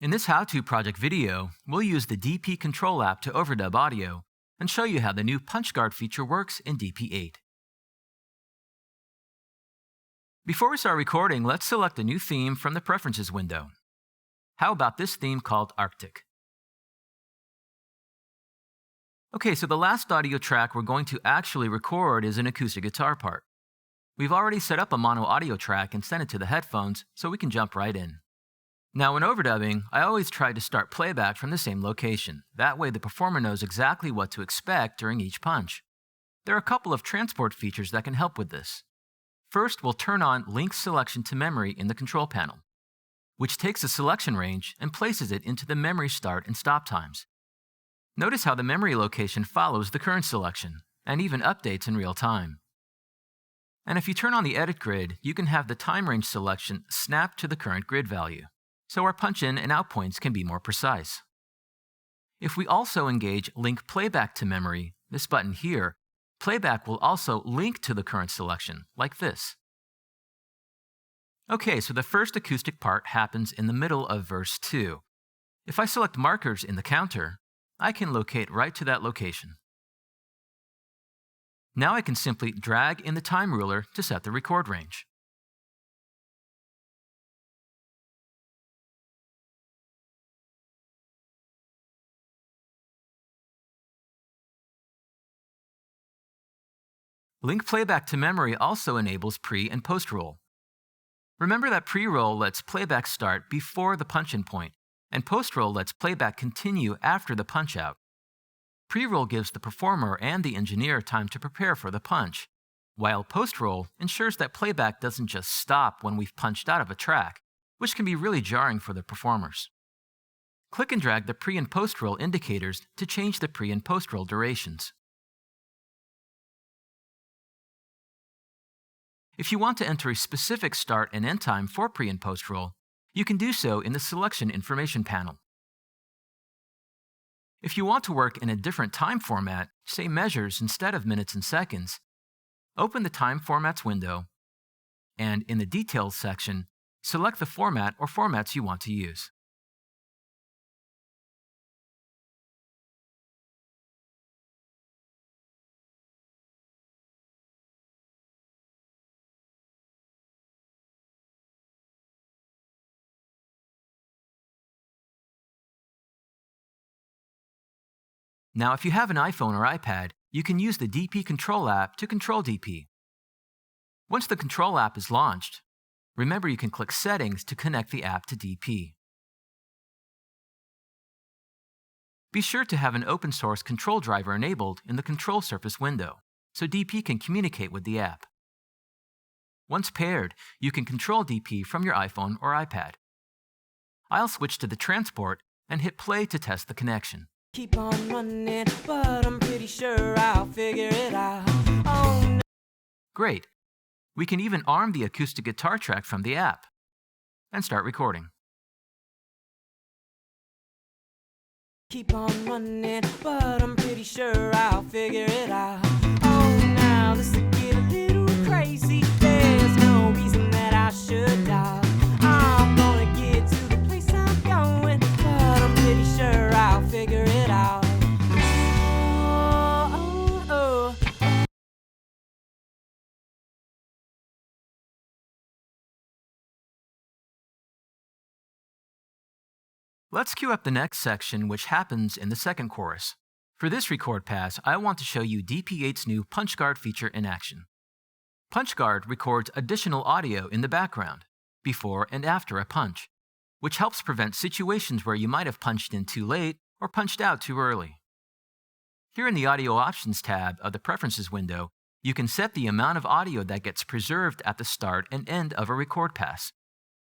In this how-to project video, we'll use the DP Control app to overdub audio and show you how the new PunchGuard feature works in DP8. Before we start recording, let's select a new theme from the Preferences window. How about this theme called Arctic? Okay, so the last audio track we're going to actually record is an acoustic guitar part. We've already set up a mono audio track and sent it to the headphones, so we can jump right in. Now, when overdubbing, I always try to start playback from the same location. That way the performer knows exactly what to expect during each punch. There are a couple of transport features that can help with this. First, we'll turn on Link Selection to Memory in the control panel, which takes a selection range and places it into the memory start and stop times. Notice how the memory location follows the current selection, and even updates in real time. And if you turn on the Edit Grid, you can have the time range selection snap to the current grid value, so our punch-in and out points can be more precise. If we also engage Link Playback to Memory, this button here, playback will also link to the current selection, like this. Okay, so the first acoustic part happens in the middle of verse 2. If I select markers in the counter, I can locate right to that location. Now I can simply drag in the time ruler to set the record range. Link Playback to Memory also enables pre- and post-roll. Remember that pre-roll lets playback start before the punch-in point, and post-roll lets playback continue after the punch-out. Pre-roll gives the performer and the engineer time to prepare for the punch, while post-roll ensures that playback doesn't just stop when we've punched out of a track, which can be really jarring for the performers. Click and drag the pre- and post-roll indicators to change the pre- and post-roll durations. If you want to enter a specific start and end time for pre- and post-roll, you can do so in the Selection Information panel. If you want to work in a different time format, say measures instead of minutes and seconds, open the Time Formats window, and in the Details section, select the format or formats you want to use. Now, if you have an iPhone or iPad, you can use the DP Control app to control DP. Once the Control app is launched, remember you can click Settings to connect the app to DP. Be sure to have an open source control driver enabled in the Control Surface window, so DP can communicate with the app. Once paired, you can control DP from your iPhone or iPad. I'll switch to the transport and hit play to test the connection. Keep on running, but I'm pretty sure I'll figure it out. Oh, no. Great. We can even arm the acoustic guitar track from the app and start recording. Keep on running, but I'm pretty sure I'll figure it out. Oh, now this will get a little crazy. There's no reason that I should die. I'm gonna get to the place I'm going, but I'm pretty sure I'll figure it out. Oh, oh, oh. Let's cue up the next section, which happens in the second chorus. For this record pass, I want to show you DP8's new PunchGuard feature in action. PunchGuard records additional audio in the background, before and after a punch, which helps prevent situations where you might have punched in too late or punched out too early. Here in the Audio Options tab of the Preferences window, you can set the amount of audio that gets preserved at the start and end of a record pass.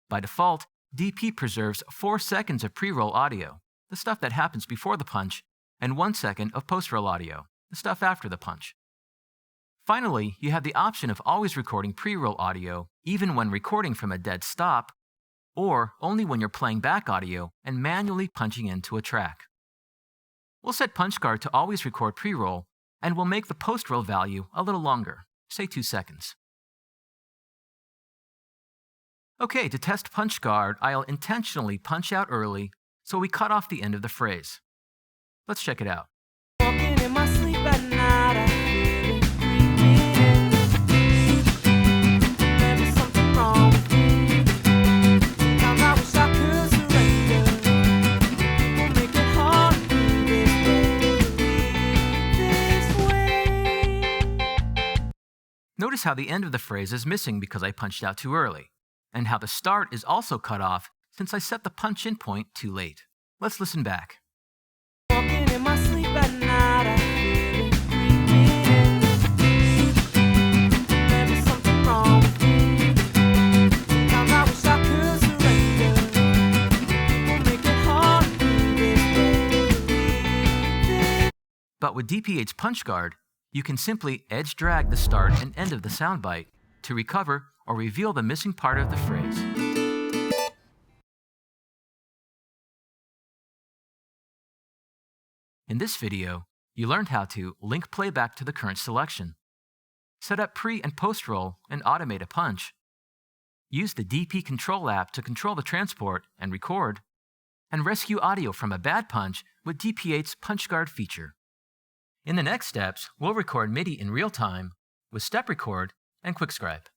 By default, DP preserves 4 seconds of pre-roll audio, the stuff that happens before the punch, and 1 second of post-roll audio, the stuff after the punch. Finally, you have the option of always recording pre-roll audio, even when recording from a dead stop, or only when you're playing back audio and manually punching into a track. We'll set PunchGuard to always record pre-roll, and we'll make the post-roll value a little longer. say 2 seconds. Okay, to test PunchGuard, I'll intentionally punch out early so we cut off the end of the phrase. Let's check it out. Walking in my sleep at night, I feel it creeping in. There's something wrong with me. Sometimes I wish I could surrender. People make it hard to be this way. Notice how the end of the phrase is missing because I punched out too early, and how the start is also cut off since I set the punch-in point too late. Let's listen back. Walking in my sleep at night, I feel it creeping in. There's something wrong with me. Sometimes I wish I could surrender. People make it hard to be this way. But with DPH PunchGuard, you can simply edge drag the start and end of the soundbite to recover or reveal the missing part of the phrase. In this video, you learned how to link playback to the current selection, set up pre- and post-roll and automate a punch, use the DP Control app to control the transport and record, and rescue audio from a bad punch with DPH's PunchGuard feature. In the next steps, we'll record MIDI in real time with step record and quick scribe.